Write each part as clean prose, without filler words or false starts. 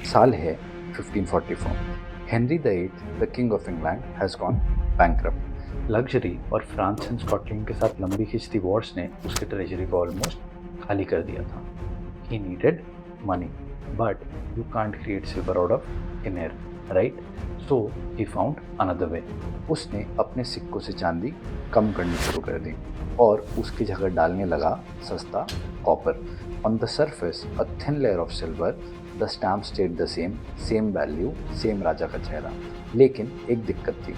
साल है 1544। Henry the at the king of England has gone bankrupt. Luxury और France and Scotland के साथ लंबी खिंचती वॉर्स ने उसके ट्रेजरी को ऑलमोस्ट खाली कर दिया था। He needed money, but you can't create silver out of thin air, right? So he found another way. उसने अपने सिक्कों से चांदी कम करनी शुरू कर दी और उसकी जगह डालने लगा सस्ता copper. On the surface a thin layer of silver, the stamp stayed the same value, same राजा का चेहरा। लेकिन एक दिक्कत थी,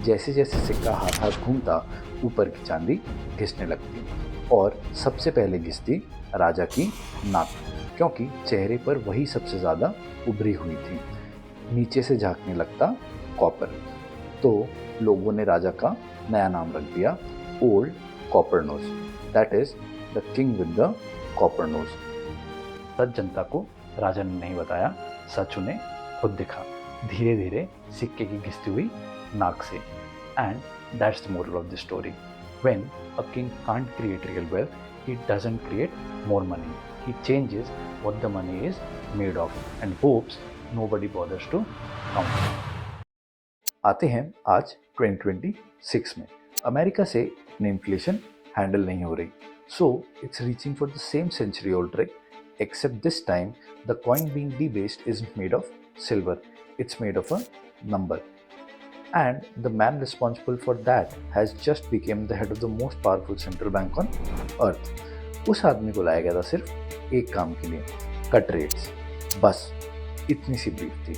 जैसे जैसे सिक्का हाथ हाथ घूमता ऊपर की चांदी घिसने लगती और सबसे पहले घिसती राजा की नाक, क्योंकि चेहरे पर वही सबसे ज़्यादा उभरी हुई थी। नीचे से झांकने लगता कॉपर। तो लोगों ने राजा का नया नाम रख दिया old coppernose, that is the king with the coppernose. सच जनता को राजा ने नहीं बताया, सच उन्हें खुद दिखा, धीरे धीरे सिक्के की घिसती हुई नाक से। And that's the moral of the story. When a king can't create real wealth, he doesn't create more money. He changes what the money is made of and hopes nobody bothers to count. आते हैं आज 2026 में। America से inflation handle नहीं हो रही, so it's reaching for the same century old trick, except this time the coin being debased isn't made of silver, it's made of a number. And the man responsible for that has just become the head of the most powerful central bank on earth. उस आदमी को लाया गया था सिर्फ एक काम के लिए, कट रेट्स, बस इतनी सी ब्रीफ थी।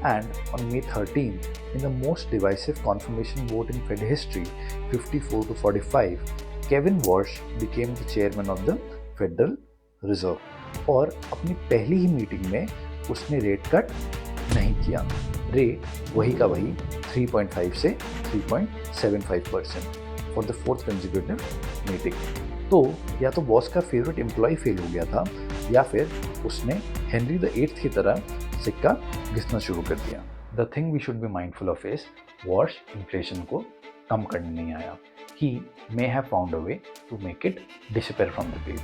And on May 13, in the most divisive confirmation vote in Fed history, 54 to 45, Kevin Walsh became the chairman of the Federal Reserve. और अपनी पहली ही मीटिंग में उसने रेट कट नहीं किया। रेट वही का वही 3.5 से 3.75% for the fourth consecutive meeting. तो या तो बॉस का फेवरेट एम्प्लॉय फेल हो गया था, या फिर उसने हेनरी द एट्थ की तरह सिक्का घिसना शुरू कर दिया। The thing we should be mindful of is Warsh inflation को कम करने नहीं आया। He may have found a way to make it disappear from the page,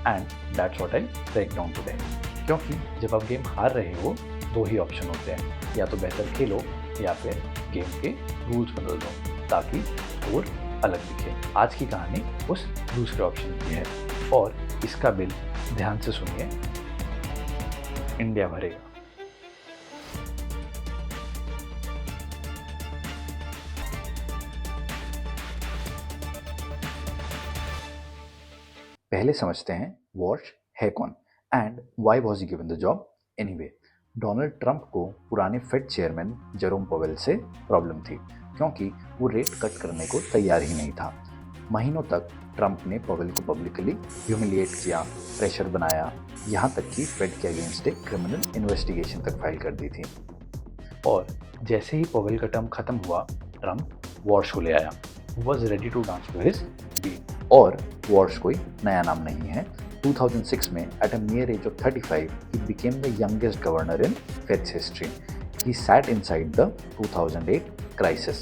and that's what I break down today. क्योंकि जब आप गेम हार रहे हो, दो ही ऑप्शन होते हैं, या तो बेहतर खेलो या फिर गेम के रूल्स बदल दो ताकि स्कोर अलग दिखे। आज की कहानी उस दूसरे ऑप्शन की है और इसका बिल ध्यान से सुनिए, इंडिया भरेगा। पहले समझते हैं वॉश है कौन and why was he given the job anyway. Donald Trump को पुराने फेड चेयरमैन जेरोम पवेल से प्रॉब्लम थी, क्योंकि वो रेट कट करने को तैयार ही नहीं था। महीनों तक ट्रंप ने पवेल को पब्लिकली ह्यूमिलिएट किया, प्रेशर बनाया, यहाँ तक कि फेड के अगेंस्ट एक क्रिमिनल इन्वेस्टिगेशन तक फाइल कर दी थी। और जैसे ही पवेल का टर्म खत्म हुआ, ट्रंप वॉश को ले आया, was ready to dance to his beat. और वॉश कोई नया नाम नहीं है। 2006 में at a mere age of 35, he became the youngest governor in Fed's history. He sat inside the 2008 crisis.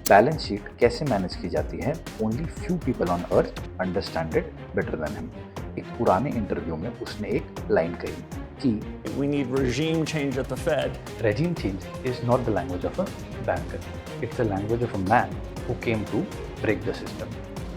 Balance sheet कैसे मैनेज की जाती है, only few people on earth understand it better than him. एक पुराने interview में उसने एक line कही कि We need regime change at the Fed. Regime change is not the language of a banker. It's the language of a man who came to break the system.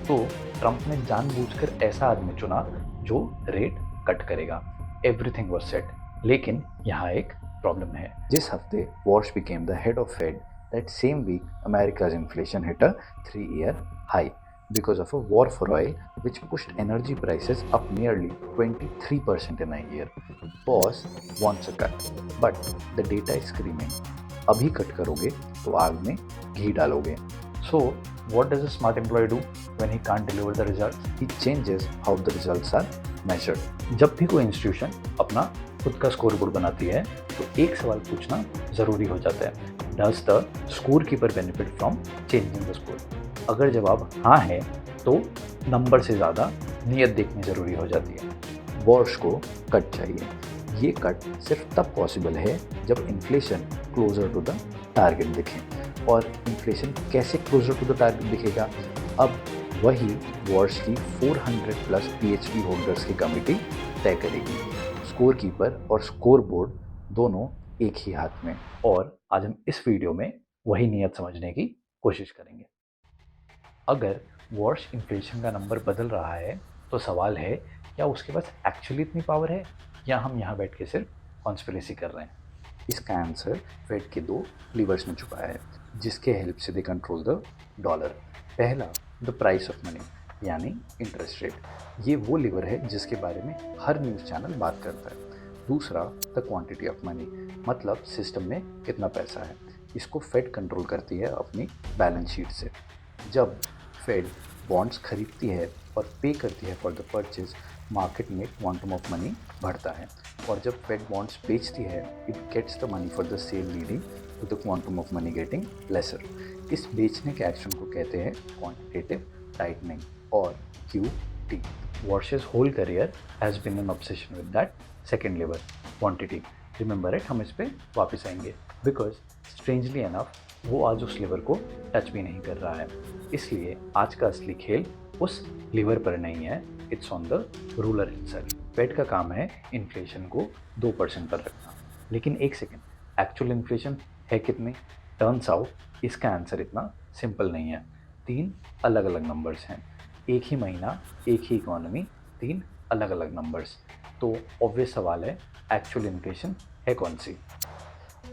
तो Trump ने जानबूझकर ऐसा आदमी चुना जो रेट कट करेगा। Everything was set, लेकिन यहाँ एक प्रॉब्लम है। जिस हफ्ते Warsh became the head of Fed, that same week America's inflation hit a 3-year high because of a war for oil which pushed energy prices up nearly 23% in a year. Boss wants a cut, but the data is screaming, अभी cut करोगे तो आग में घी डालोगे। So what does a smart employee do when he can't deliver the results? He changes how the results are measured. जब भी कोई institution अपना खुद का स्कोर बोर्ड बनाती है, तो एक सवाल पूछना जरूरी हो जाता है, Does the scorekeeper benefit from changing the score? अगर जवाब हाँ है, तो नंबर से ज़्यादा नीयत देखनी ज़रूरी हो जाती है। वॉश को कट चाहिए। ये कट सिर्फ तब पॉसिबल है जब inflation closer to the target दिखे। और इन्फ्लेशन कैसे क्लोजर टू द टारगेट दिखेगा, अब वही वॉश की 400 प्लस PhD होल्डर्स की कमेटी तय करेगी। स्कोर कीपर और स्कोर बोर्ड दोनों एक ही हाथ में। और आज हम इस वीडियो में वही नियत समझने की कोशिश करेंगे। अगर वॉर्श इन्फ्लेशन का नंबर बदल रहा है तो सवाल है, क्या उसके पास एक्चुअली इतनी पावर है या हम यहाँ बैठ के सिर्फ कॉन्स्पिरेसी कर रहे हैं? इसका आंसर फेड के दो लीवर्स में छुपा है जिसके हेल्प से दे कंट्रोल द डॉलर। पहला, द प्राइस ऑफ मनी यानी इंटरेस्ट रेट। ये वो लीवर है जिसके बारे में हर न्यूज़ चैनल बात करता है। दूसरा, द क्वांटिटी ऑफ मनी, मतलब सिस्टम में कितना पैसा है। इसको फेड कंट्रोल करती है अपनी बैलेंस शीट से। जब फेड बॉन्ड्स खरीदती है और पे करती है फॉर द परचेज, मार्केट में क्वांटम ऑफ मनी बढ़ता है। और जब फेड बॉन्ड्स बेचती है, it gets the money for the sale, leading to the quantum of money getting lesser. इस बेचने के एक्शन को कहते हैं क्वांटिटेटिव टाइटनिंग और QT। Warsh's whole career has been an obsession with that second level, quantity. Remember it, हम इस पर वापस आएंगे बिकॉज स्ट्रेंजली एनफ वो आज उस लीवर को टच भी नहीं कर रहा है। इसलिए आज का असली खेल उस लीवर पर नहीं है, it's on the ruler himself. Fed का काम है इन्फ्लेशन को 2% पर रखना। लेकिन एक सेकेंड, एक्चुअल इन्फ्लेशन है कितनी? टर्न्स आउट इसका आंसर इतना सिंपल नहीं है। 3 अलग अलग नंबर्स हैं। एक ही महीना, एक ही इकोनॉमी, 3 अलग अलग नंबर्स। तो ऑब्वियस सवाल है, एक्चुअल इन्फ्लेशन है कौन सी?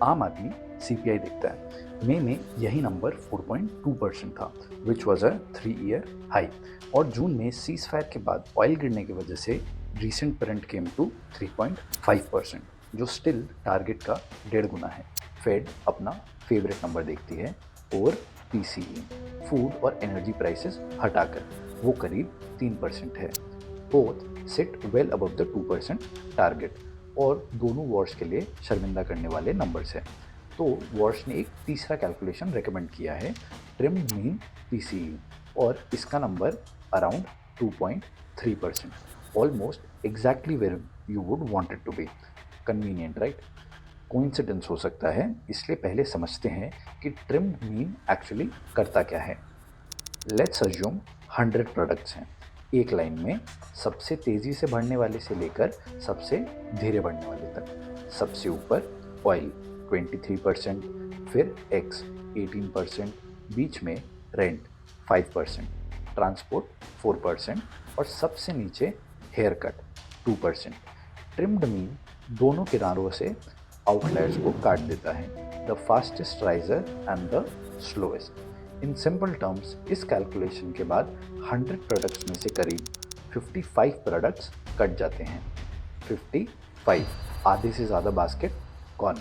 आम आदमी CPI देखता है। मई में यही नंबर 4.2% था, which was a 3-year high. और जून में सीज फायर के बाद ऑयल गिरने की वजह से रिसेंट करंट केम टू 3.5%, जो स्टिल टारगेट का 1.5 गुना है। फेड अपना फेवरेट नंबर देखती है और PCE, फूड और एनर्जी प्राइसेस हटाकर, वो करीब 3% है। Both sit well above the 2% target और दोनों वॉर्स के लिए शर्मिंदा करने वाले नंबर्स हैं। तो वॉर्स ने एक तीसरा कैलकुलेशन रेकमेंड किया है, ट्रिम्ड मीन PCE, और इसका number around 2.3%, almost exactly where you would want it to be. Convenient right? Coincidence हो सकता है, इसलिए पहले समझते हैं कि ट्रिम्ड मीन एक्चुअली करता क्या है। लेट्स अज्यूम 100 प्रोडक्ट्स हैं एक लाइन में, सबसे तेज़ी से बढ़ने वाले से लेकर सबसे धीरे बढ़ने वाले तक। सबसे ऊपर ऑयल 23%, फिर X 18%, बीच में रेंट 5%, ट्रांसपोर्ट 4% और सबसे नीचे हेयर कट 2%। ट्रिम्ड मीन दोनों किनारों से आउटलायर्स को काट देता है, the fastest riser and the slowest. In simple terms, इस कैलकुलेशन के बाद 100 प्रोडक्ट्स में से करीब 55 प्रोडक्ट्स कट जाते हैं। 55, आधे से ज़्यादा basket gone.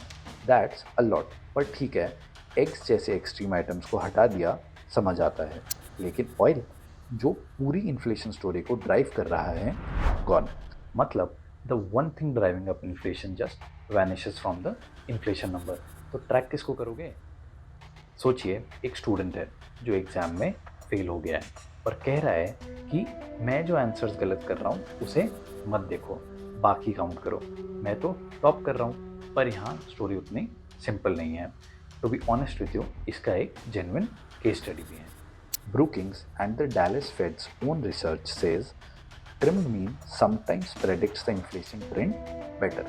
That's a lot, पर ठीक है, एग्स जैसे एक्सट्रीम आइटम्स को हटा दिया, समझ आता है। लेकिन ऑयल, जो पूरी इन्फ्लेशन स्टोरी को ड्राइव कर रहा है, गॉन। मतलब the one thing driving up inflation just vanishes from the inflation number. तो ट्रैक किसको करोगे? सोचिए, एक स्टूडेंट है जो एग्ज़ाम में फेल हो गया है और कह रहा है कि मैं जो आंसर्स गलत कर रहा हूँ उसे मत देखो, बाकी काउंट करो, मैं तो टॉप कर रहा हूँ। पर यहाँ स्टोरी उतनी सिंपल नहीं है। To be honest with you, इसका एक जेन्युइन केस स्टडी भी है। Brookings and the Dallas Fed's own research says trimmed mean sometimes predicts the inflation trend better.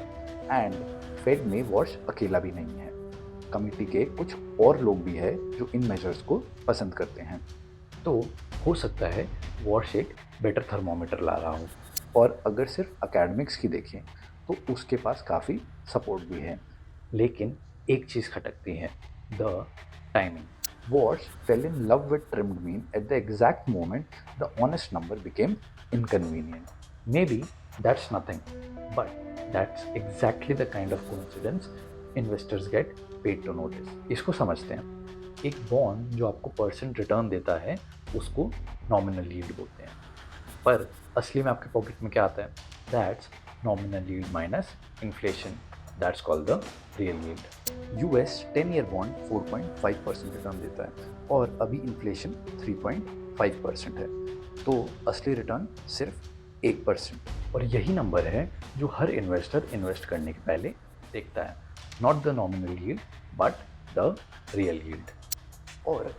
And Fed में वॉर्श अकेला भी नहीं है, कमिटी के कुछ और लोग भी हैं जो इन मेजर्स को पसंद करते हैं। तो हो सकता है वॉर्श एक बेटर थर्मोमीटर ला रहा हो, और अगर सिर्फ एकेडमिक्स की देखें तो उसके पास काफ़ी सपोर्ट भी है। लेकिन एक चीज़ खटकती है, the timing. Warsh fell in love with trimmed mean at the exact moment the honest number became inconvenient. Maybe that's nothing, but that's exactly the kind of coincidence investors get paid to notice. इसको समझते हैं, एक bond जो आपको % return देता है उसको nominal yield बोलते हैं, पर असली में आपके पॉकेट में क्या आता है? That's nominal yield minus inflation, that's called the real yield. US 10-year bond 4.5% return देता है और अभी इन्फ्लेशन 3.5% है, तो असली रिटर्न सिर्फ 1%। और यही नंबर है जो हर इन्वेस्टर इन्वेस्ट करने के पहले देखता है, not the nominal yield but the real yield. और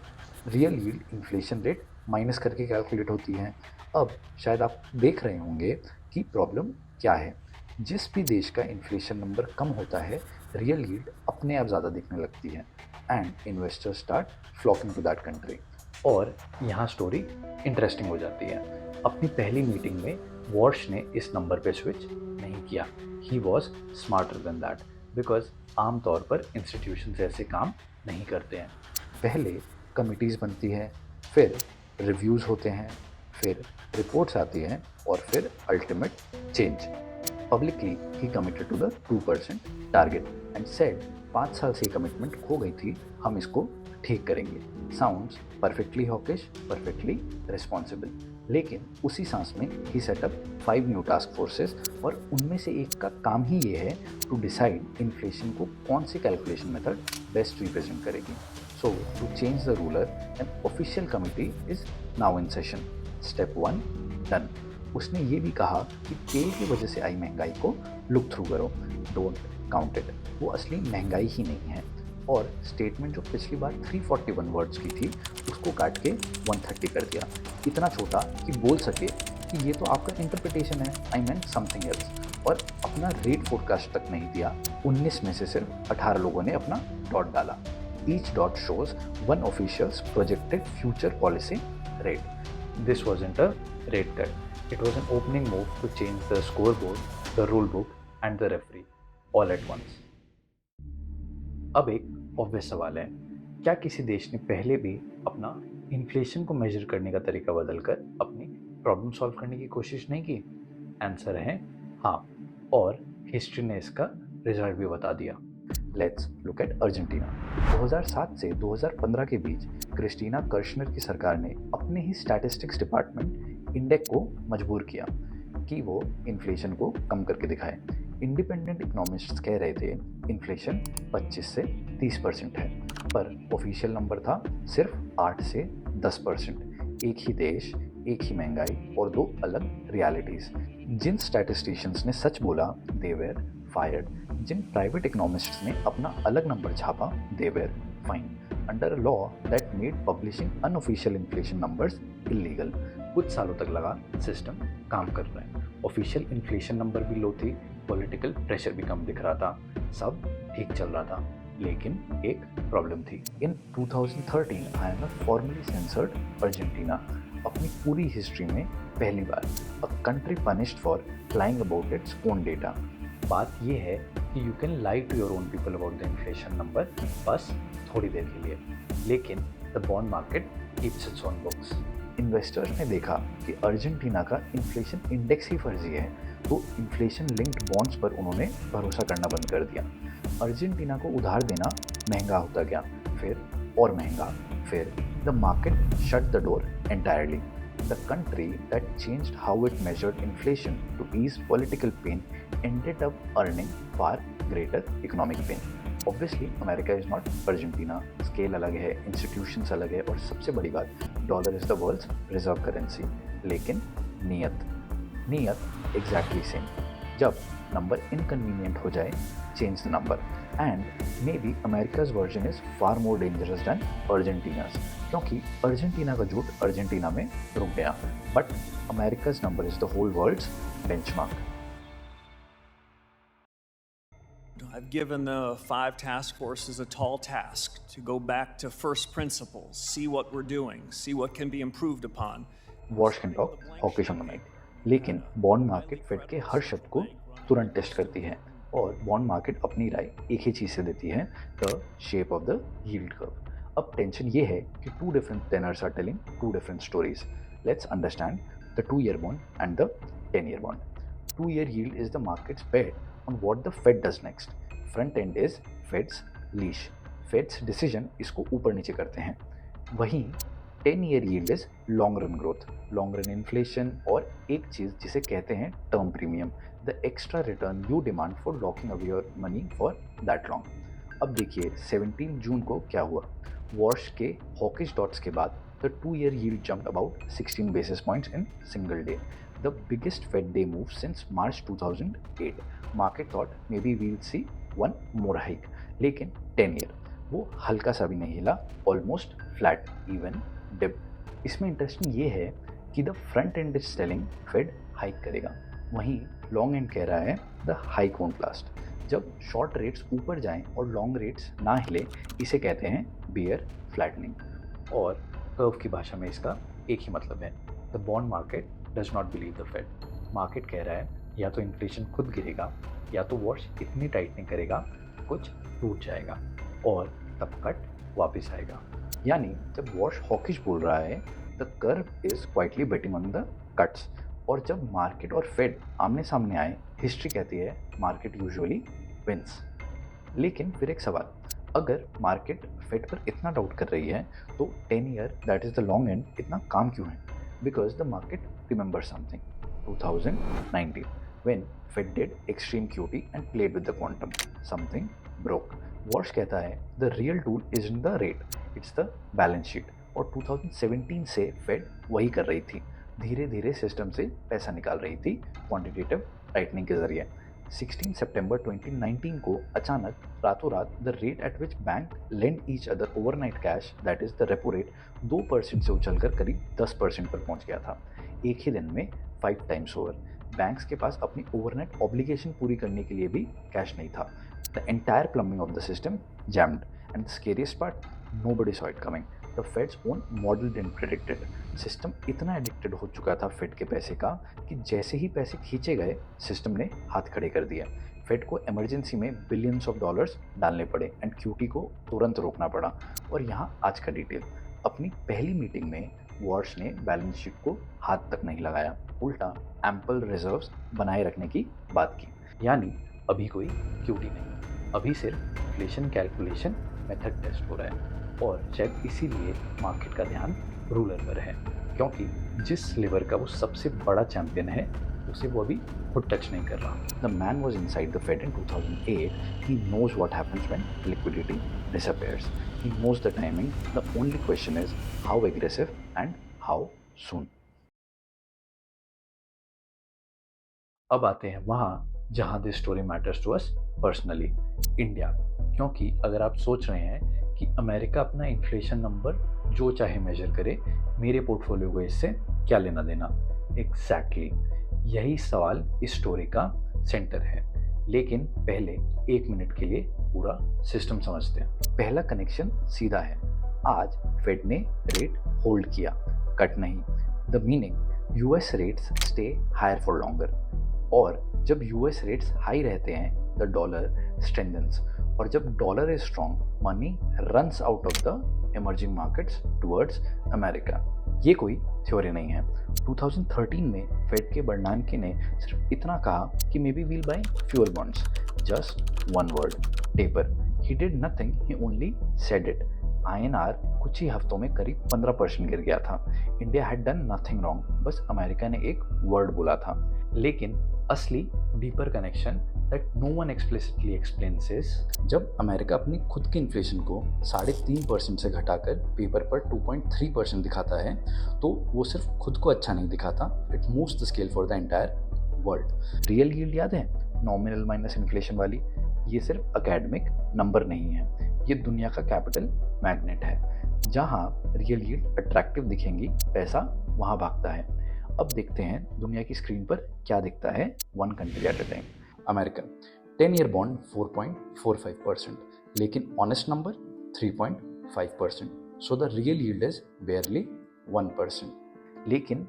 real yield inflation rate minus करके कैलकुलेट होती है। अब शायद आप देख रहे होंगे कि प्रॉब्लम क्या है। जिस भी देश का इन्फ्लेशन नंबर कम होता है, रियल यील्ड अपने आप ज़्यादा दिखने लगती है and investors start flocking to that country. और यहाँ स्टोरी इंटरेस्टिंग हो जाती है। अपनी पहली मीटिंग में वॉर्श ने इस नंबर पे स्विच नहीं किया। He was smarter than that because आमतौर पर इंस्टीट्यूशन ऐसे काम नहीं करते हैं। पहले कमिटीज़ बनती है, फिर रिव्यूज़ होते हैं, फिर रिपोर्ट्स आती हैं और फिर अल्टीमेट चेंज। पब्लिकली ही committed to the 2% target and said 5 साल से कमिटमेंट खो गई थी, हम इसको ठीक करेंगे। Sounds perfectly hawkish, perfectly responsible. लेकिन उसी सांस में ही सेटअप 5 न्यू टास्क फोर्सेस और उनमें से एक का काम ही ये है टू डिसाइड इन्फ्लेशन को कौन सी कैलकुलेशन मेथड बेस्ट रिप्रेजेंट करेगी। So to change the ruler an official committee is now in session. Step 1 done. उसने ये भी कहा कि तेल की वजह से आई महंगाई को लुक थ्रू करो, डोंट काउंट इट, वो असली महंगाई ही नहीं है। और स्टेटमेंट जो पिछली बार 341 वर्ड्स की थी उसको काट के 130 कर दिया, इतना छोटा कि बोल सके कि ये तो आपका इंटरप्रिटेशन है, आई मीन समथिंग एल्स। और अपना रेट फोरकास्ट तक नहीं दिया। 19 में से सिर्फ 18 लोगों ने अपना डॉट डाला। Each dot shows one officials projected future policy rate. This wasn't a rate cut. It was an opening move to change the scoreboard, the rule book and the referee all at once. अब एक obvious सवाल है, क्या किसी देश ने पहले भी अपना इन्फ्लेशन को मेजर करने का तरीका बदलकर अपनी प्रॉब्लम सॉल्व करने की कोशिश नहीं की? आंसर है हाँ, और हिस्ट्री ने इसका रिजल्ट भी बता दिया। Let's look at Argentina. 2007 से 2015 के बीच क्रिस्टीना कर्शनर की सरकार ने अपने ही स्टैटिस्टिक्स डिपार्टमेंट इंडेक को मजबूर किया कि वो इन्फ्लेशन को कम करके दिखाए। इंडिपेंडेंट इकोनॉमिस्ट्स कह रहे थे इन्फ्लेशन 25 से 30% है, पर ऑफिशियल नंबर था सिर्फ 8 से 10%। एक ही देश, एक ही महंगाई और दो अलग रियलिटीज़। जिन स्टैटिस्टिशियंस ने सच बोला दे वेर फायर्ड, जिन प्राइवेट इकोनॉमिस्ट्स ने अपना अलग नंबर छापा they were fined under a law that made publishing unofficial inflation numbers illegal. कुछ सालों तक लगा सिस्टम काम कर रहा है, ऑफिशियल इन्फ्लेशन नंबर भी लो थी, पॉलिटिकल प्रेशर भी कम दिख रहा था, सब ठीक चल रहा था। लेकिन एक प्रॉब्लम थी। In 2013 IMF formally censured Argentina. अपनी पूरी हिस्ट्री में पहली बार a country punished for lying about its own data. बात यह है कि you can lie to your own people about the inflation number, बस थोड़ी देर के लिए, लेकिन the bond market keeps its own books. Investors ने देखा कि अर्जेंटीना का इन्फ्लेशन इंडेक्स ही फर्जी है, तो इन्फ्लेशन लिंक्ड बॉन्ड्स पर उन्होंने भरोसा करना बंद कर दिया। अर्जेंटीना को उधार देना महंगा होता गया, फिर और महंगा, फिर the market shut the door entirely. The country that changed how it measured inflation to ease political pain ended up earning far greater economic pain. Obviously, America is not Argentina. Scale अलग है, institutions अलग है, और सबसे बड़ी बात, dollar is the world's reserve currency. लेकिन नीयत एग्जैक्टली सेम। जब नंबर इनकन्वीनियंट हो जाए, change the number. And maybe America's version is far more dangerous than Argentina's, क्योंकि अर्जेंटीना का झूठ अर्जेंटीना में रुक गया, but America's number is the whole world's benchmark. I've given the 5 task forces a tall task to go back to first principles, see what we're doing, see what can be improved upon. Wash can talk hawkish on the night, लेकिन bond market fade के हर शब्द को तुरंत test करती है, और bond market अपनी राय एक ही चीज़ से देती है, the shape of the yield curve. अब टेंशन ये है कि 2 different tenors are telling 2 different stories. Let's understand the 2-year bond and the 10-year bond. 2-year yield is the market's bet on what the Fed does next. Front end is Fed's leash. Fed's decision इसको ऊपर नीचे करते हैं। वहीं 10-year yield is long run growth, long run inflation, और एक चीज़ जिसे कहते हैं term premium, the extra return you demand for locking away your money for that long. अब देखिए 17 जून को क्या हुआ। वॉश के हॉकिश डॉट्स के बाद the 2-year yield jumped about 16 basis points in single day, the biggest Fed day move since March 2008. Market thought maybe we'll see one more hike, लेकिन 10-year वो हल्का सा भी नहीं हिला, ऑलमोस्ट फ्लैट, इवन डिप। इसमें इंटरेस्टिंग ये है कि the front end is telling Fed hike करेगा, वहीं लॉन्ग एंड कह रहा है द हाइक वोंट लास्ट। जब शॉर्ट रेट्स ऊपर जाएं और लॉन्ग रेट्स ना हिले, इसे कहते हैं बियर फ्लैटनिंग। और कर्व की भाषा में इसका एक ही मतलब है, the bond market does not believe the Fed. Market कह रहा है या तो इन्फ्लेशन खुद गिरेगा या तो वॉश इतनी टाइटनिंग करेगा कुछ टूट जाएगा और तब कट वापस आएगा। यानी जब वॉश हॉकिश बोल रहा है the curve is quietly betting on the cuts, और जब मार्केट और फेड आमने सामने आए, हिस्ट्री कहती है मार्केट यूजुअली विंस। लेकिन फिर एक सवाल, अगर मार्केट फेड पर इतना डाउट कर रही है तो 10 year that is the long and इतना काम क्यों है? Because the market remember something, 2019 when Fed did extreme QT and played with the quantum, something broke. Wash कहता है the real tool isn't the rate, it's the balance sheet। और 2017 से Fed वही कर रही थी, धीरे धीरे सिस्टम से पैसा निकाल रही थी क्वांटिटेटिव टाइटनिंग के जरिए। 16 सितंबर 2019 को अचानक रातों रात the rate at which bank lend each other overnight cash that is the repo rate 2% से उछलकर करीब 10% पर पहुंच गया था। एक ही दिन में 5 टाइम्स ओवर। बैंक्स के पास अपनी ओवरनाइट ऑब्लिगेशन पूरी करने के लिए भी कैश नहीं था। The entire plumbing of the system jammed and the scariest part, nobody saw it coming. The fades own model didn't predict it. System इतना एडिक्टेड हो चुका था फेड के पैसे का कि जैसे ही पैसे खींचे गए सिस्टम ने हाथ खड़े कर दिया। फेड को इमरजेंसी में बिलियंस ऑफ डॉलर्स डालने पड़े एंड क्यूटी को तुरंत रोकना पड़ा। और यहाँ आज का डिटेल, अपनी पहली मीटिंग में वॉर्श ने बैलेंस शीट को हाथ तक नहीं लगाया, उल्टा एम्पल रिजर्व्स बनाए रखने की बात की। यानी अभी कोई क्यूटी नहीं, अभी सिर्फ इन्फ्लेशन कैलकुलेशन मेथड टेस्ट हो रहा है। और शायद इसीलिए मार्केट का ध्यान रूलर पर है, क्योंकि जिस लेवर का वो सबसे बड़ा चैंपियन है उसे वो अभी खुद टच नहीं कर रहा। The man was inside the Fed in 2008, he knows what happens when liquidity disappears, he knows the timing, the only question is how aggressive and how soon. अब आते हैं वहाँ जहाँ this story matters to us personally, India. क्योंकि अगर आप सोच रहे हैं कि अमेरिका अपना इन्फ्लेशन नंबर जो चाहे मेजर करे, मेरे पोर्टफोलियो को इससे क्या लेना देना, एग्जैक्टली यही सवाल इस स्टोरी का सेंटर है। लेकिन पहले 1 मिनट के लिए पूरा सिस्टम समझते हैं। पहला कनेक्शन सीधा है, आज फेड ने रेट होल्ड किया, कट नहीं। The meaning, US rates stay higher for longer, और जब यूएस रेट्स हाई रहते हैं द डॉलर स्ट्रेंथन्स, और जब dollar is strong money runs out of the emerging markets towards America. ये कोई थ्योरी नहीं है। 2013 में फेड के बर्नानके ने सिर्फ इतना कहा कि maybe we'll buy fewer bonds, just one word, taper. He did nothing, he only said it. INR कुछ ही हफ्तों में करीब 15% गिर गया था। India had done nothing wrong, बस अमेरिका ने एक वर्ड बोला था। लेकिन असली deeper connection that no one explicitly explains is, जब अमेरिका अपनी खुद की इन्फ्लेशन को 3.5% से घटाकर पेपर पर 2.3% दिखाता है तो वो सिर्फ खुद को अच्छा नहीं दिखाता, it moves the scale for the entire world. Real yield याद है, नॉमिनल माइनस इन्फ्लेशन वाली? ये सिर्फ एकेडमिक नंबर नहीं है, ये दुनिया का कैपिटल मैग्नेट है। जहाँ रियल यील्ड अट्रैक्टिव दिखेंगी पैसा वहाँ भागता है। अब देखते हैं दुनिया की स्क्रीन पर क्या दिखता है one country at a time. American 10 year bond 4.45%, लेकिन honest number 3.5%, so the real yield is बेयरली 1%। लेकिन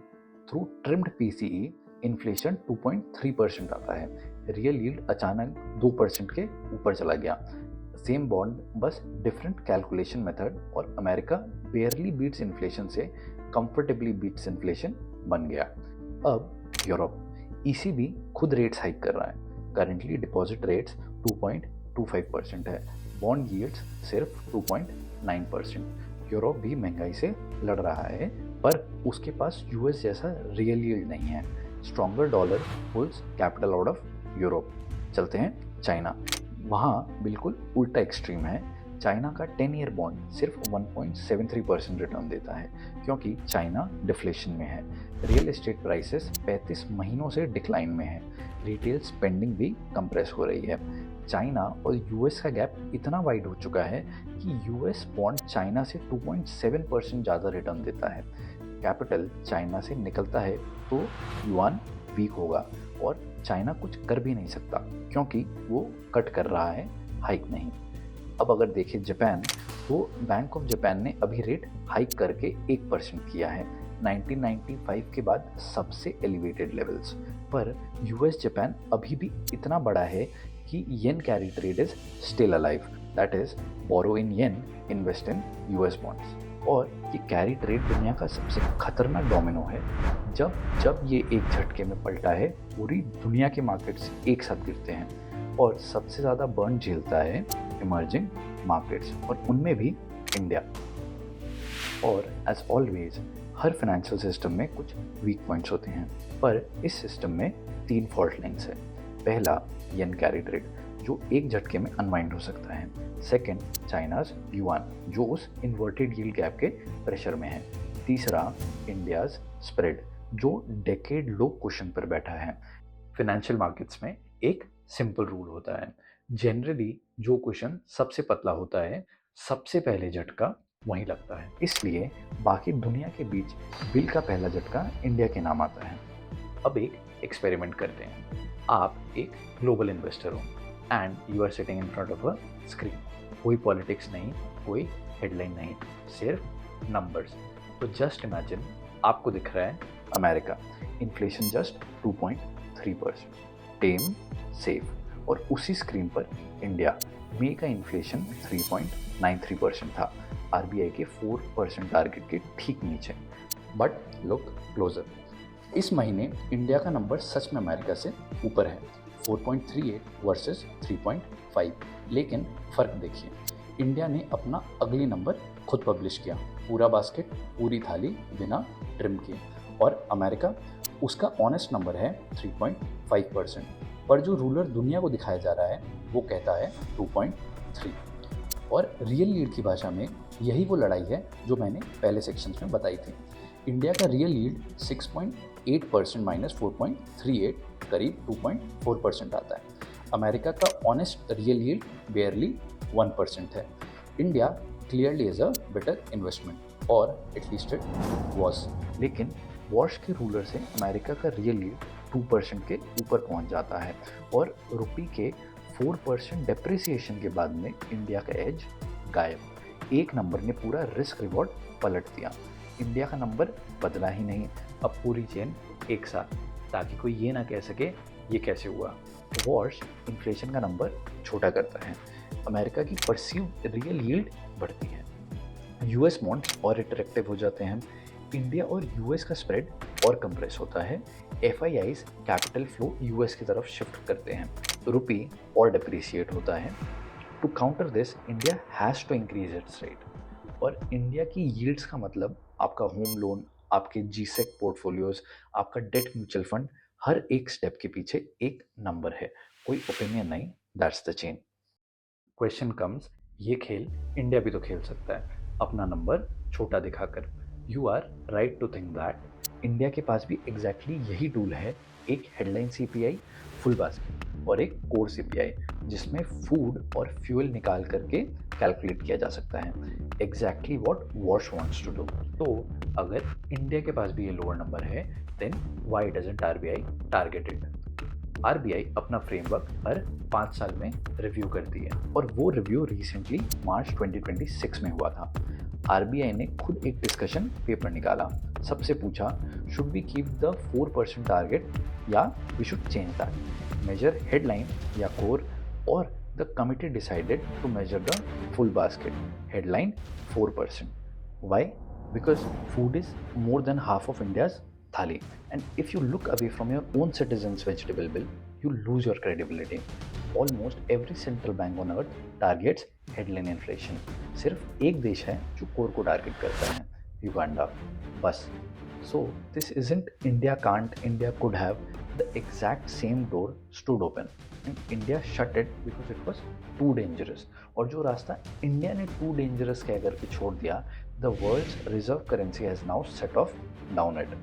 थ्रू ट्रिम्ड PCE इन्फ्लेशन 2.3% आता है, रियल यील्ड अचानक 2% के ऊपर चला गया। सेम बॉन्ड, बस डिफरेंट कैलकुलेशन मेथड, और अमेरिका बेयरली बीट्स इन्फ्लेशन से कंफर्टेबली बीट्स इन्फ्लेशन बन गया। अब यूरोप, ECB खुद रेट्स हाइक कर रहा है। करेंटली डिपॉजिट रेट्स 2.25% है, बॉन्ड यील्ड्स सिर्फ 2.9%। यूरोप भी महंगाई से लड़ रहा है, पर उसके पास US जैसा रियल यील्ड नहीं है। Stronger dollar pulls capital out of Europe. चलते हैं चाइना, वहाँ बिल्कुल उल्टा एक्सट्रीम है। चाइना का 10 ईयर बॉन्ड सिर्फ 1.73% रिटर्न देता है, क्योंकि चाइना डिफ्लेशन में है। रियल एस्टेट प्राइसेस 35 महीनों से डिक्लाइन में है, रिटेल स्पेंडिंग भी कंप्रेस हो रही है। चाइना और US का गैप इतना वाइड हो चुका है कि US बॉन्ड चाइना से 2.7% ज़्यादा रिटर्न देता है। कैपिटल चाइना से निकलता है तो युआन वीक होगा, और चाइना कुछ कर भी नहीं सकता क्योंकि वो कट कर रहा है, हाइक नहीं। अब अगर देखें जापान, तो बैंक ऑफ जापान ने अभी रेट हाइक करके 1% किया है 1995 के बाद सबसे एलिवेटेड लेवल्स पर। यूएस जापान अभी भी इतना बड़ा है कि yen carry trade is still alive, that is borrow in yen, invest in US bonds. और ये कैरी ट्रेड दुनिया का सबसे खतरनाक डोमिनो है। जब ये एक झटके में पलटा है, पूरी दुनिया के मार्केट्स एक साथ गिरते हैं और सबसे ज़्यादा बर्न झेलता है इमर्जिंग मार्केट्स और उनमें भी इंडिया। और एज ऑलवेज हर फाइनेंशियल सिस्टम में कुछ वीक पॉइंट्स होते हैं, पर इस सिस्टम में 3 फॉल्ट लाइन्स है। पहला, येन कैरी ट्रेड जो एक झटके में अनवाइंड हो सकता है। सेकंड, चाइनाज युआन जो उस इन्वर्टेड यील्ड गैप के प्रेशर में है। तीसरा, इंडियाज स्प्रेड जो डेकेड लो क्वेश्चन पर बैठा है। फाइनेंशियल मार्केट्स में एक सिंपल रूल होता है, जनरली जो क्वेश्चन सबसे पतला होता है, सबसे पहले झटका वहीं लगता है। इसलिए बाकी दुनिया के बीच बिल का पहला झटका इंडिया के नाम आता है। अब एक एक्सपेरिमेंट करते हैं। आप एक ग्लोबल इन्वेस्टर हो and you are sitting in front of a screen. कोई पॉलिटिक्स नहीं, कोई हेडलाइन नहीं, सिर्फ नंबर्स। तो जस्ट इमेजिन आपको दिख रहा है अमेरिका, इन्फ्लेशन जस्ट 2.3%, टेम, सेफ। और उसी स्क्रीन पर इंडिया, मई का इन्फ्लेशन 3.93% था, आरबीआई के 4% टारगेट के ठीक नीचे। बट लुक क्लोजर, इस महीने इंडिया का नंबर सच में अमेरिका से ऊपर है, 4.38 वर्सेस 3.5। लेकिन फ़र्क देखिए, इंडिया ने अपना अगली नंबर खुद पब्लिश किया, पूरा बास्केट, पूरी थाली, बिना ट्रिम किए। और अमेरिका, उसका ऑनेस्ट नंबर है 3.5%, पर जो रूलर दुनिया को दिखाया जा रहा है वो कहता है 2.3। और रियल यील्ड की भाषा में यही वो लड़ाई है जो मैंने पहले सेक्शंस में बताई थी। इंडिया का रियल यील्ड 6.8% माइनस 4.38 करीब 2.4% आता है। अमेरिका का ऑनेस्ट रियल यील्ड बेयरली 1% है। India clearly is a better investment, और एटलीस्ट इट वॉज। लेकिन वॉश के रूलर से अमेरिका का रियल यील्ड 2% के ऊपर पहुंच जाता है और रुपये के 4% डेप्रिसिएशन के बाद में इंडिया का एज गायब। एक नंबर ने पूरा रिस्क रिवॉर्ड पलट दिया। इंडिया का नंबर बदला ही नहीं, अब पूरी चेन एक साथ, ताकि कोई ये ना कह सके ये कैसे हुआ। वॉश इन्फ्लेशन का नंबर छोटा करता है, अमेरिका की परसीव्ड रियल यील्ड बढ़ती है, यूएस बॉन्ड्स और अट्रैक्टिव हो जाते हैं, इंडिया और यूएस का स्प्रेड और कंप्रेस होता है, एफआईआईज कैपिटल फ्लो यूएस की तरफ शिफ्ट करते हैं, रुपी और डिप्रिशिएट होता है। To counter this, India has to increase its rate. और इंडिया की यील्ड्स का मतलब आपका होम लोन, आपके जीसेक पोर्टफोलियोज, आपका डेट म्यूचुअल फंड, हर एक स्टेप के पीछे एक नंबर है, कोई ओपिनियन नहीं, that's the chain. Question comes, ये खेल इंडिया भी तो खेल सकता है, अपना नंबर छोटा दिखाकर। You are right to think that India के पास भी एग्जैक्टली यही टूल है, एक हेडलाइन सीपीआई, फुल बास्केट, और एक कोर सीपीआई जिसमें फूड और फ्यूल निकाल करके कैलकुलेट किया जा सकता है, exactly what Warsh wants to do. तो अगर इंडिया के पास भी ये लोअर नंबर है, then why doesn't RBI target it. RBI अपना फ्रेमवर्क हर 5 साल में रिव्यू करती है और वो रिव्यू रिसेंटली मार्च 2026 में हुआ था। आरबीआई ने खुद एक डिस्कशन पेपर निकाला, सबसे पूछा should we keep the 4% target या we should change that, measure headline या कोर, और the committee decided to measure the full basket, headline 4%. Why? Because food is more than half of India's thali, and if you look away from your own citizens' vegetable bill, you lose your credibility. Almost every central bank on earth targets headline inflation. सिर्फ एक देश है जो core को target करता है, Uganda, बस. So this isn't India can't, India could have. The exact same door stood open and India shut it because it was too dangerous. और जो रास्ता इंडिया ने too dangerous कह करके छोड़ दिया, the world's reserve currency has now set off down it.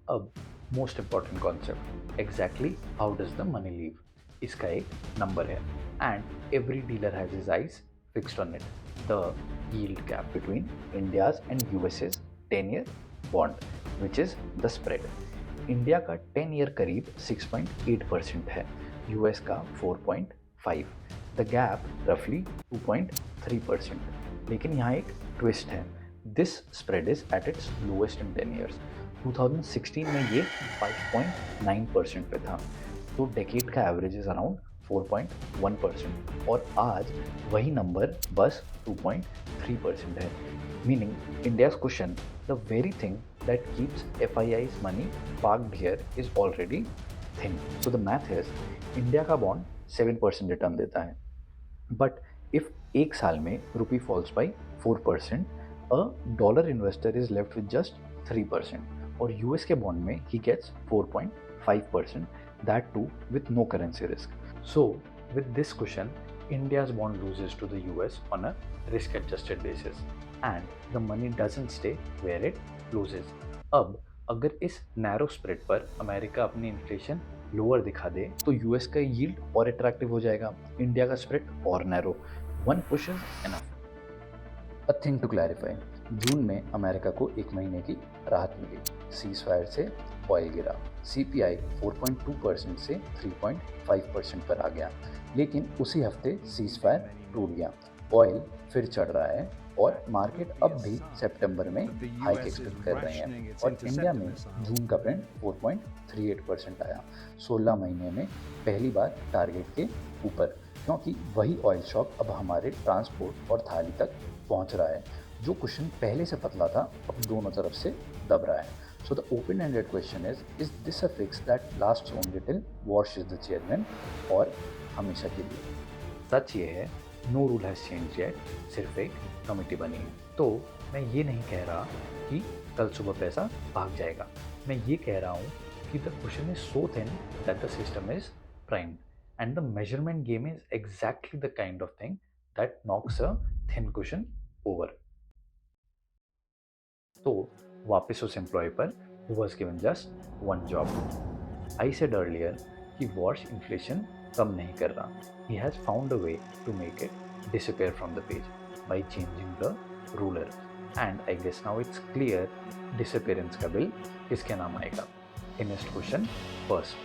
अब most important concept, exactly how does the money leave? इसका एक नंबर है and every dealer has his eyes fixed on it. The yield gap between India's and USA's 10-year bond, which is the spread. India का 10 year करीब 6.8% है, US का 4.5, the gap रफली 2.3%। लेकिन यहाँ एक ट्विस्ट है, this spread is at its lowest in 10 years. 2016 में ये 5.9% पे था, तो डेकेड का एवरेज इज अराउंड 4.1%, और आज वही नंबर बस 2.3% है। Meaning India's question, the very thing that keeps FII's money parked here is already thin. So the math is, India का बॉन्ड 7% रिटर्न देता है, बट इफ एक साल में rupee falls by 4%, a dollar investor is left with just 3%, और US के bond में he gets 4.5%, that too with no currency risk. So with this question, India's bond loses to the US on a risk-adjusted basis, and the money doesn't stay where it loses. अब अगर इस narrow spread पर America अपनी inflation lower दिखा दे तो US का yield और attractive हो जाएगा, इंडिया का स्प्रेड और narrow. One push is enough. A thing to clarify, June में अमेरिका को 1 महीने की राहत मिली, सीज़फायर से ऑयल गिरा, CPI 4.2% से 3.5% पर आ गया, लेकिन उसी हफ्ते सीज़फायर टूट गया, ऑयल फिर चढ़ रहा है, और मार्केट अब भी सितंबर में हाइक एक्सपेक्ट कर रहे हैं, और इंडिया में जून का प्रिंट 4.38% आया, 16 महीने में पहली बार टारगेट के ऊपर, क्योंकि वही ऑयल शॉक अब हमारे ट्रांसपोर्ट और थाली तक पहुंच रहा है। जो क्वेश्चन पहले से पतला था अब दोनों तरफ से दब रहा है। So the open ended question is this a fix that lasts only till Warsh is the chairman, और हमेशा के लिए? सच ये है, no rule has change yet, सिर्फ एक कमेटी बनी है। तो मैं ये नहीं कह रहा कि कल सुबह पैसा भाग जाएगा, मैं ये कह रहा हूँ कि the question is so thin that the system is primed, and the measurement game is exactly the kind of thing that knocks a thin question over. तो वापस उस एम्प्लॉय पर who was given just one job. I said earlier कि Wars inflation कम नहीं कर रहा, he has found a way to make it disappear from the page by changing the ruler, and I guess now it's clear disappearance का bill किसके नाम आएगा। Next question first.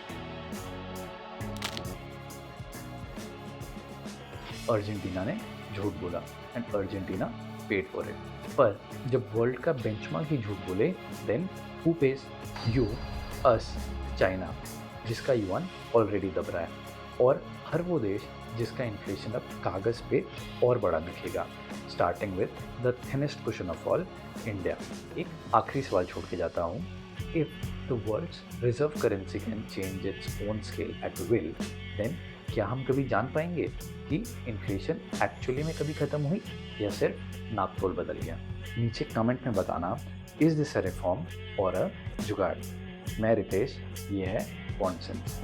Argentina ने झूठ बोला and Argentina paid for it, पर जब world का बेंचमार्क ही झूठ बोले, then who pays? US, China, जिसका युआन ऑलरेडी दब रहा है, और हर वो देश जिसका इन्फ्लेशन अब कागज़ पे और बड़ा दिखेगा, starting with the thinnest question of all, India. एक आखिरी सवाल छोड़ के जाता हूँ, if the world's reserve currency can change its own scale at will, then क्या हम कभी जान पाएंगे कि इन्फ्लेशन एक्चुअली में कभी ख़त्म हुई या सिर्फ नापतोल बदल गया? नीचे कमेंट में बताना, इज दिस अ रिफॉर्म और अ जुगाड़। मैं रितेश, ये है बॉन्ड सेंस।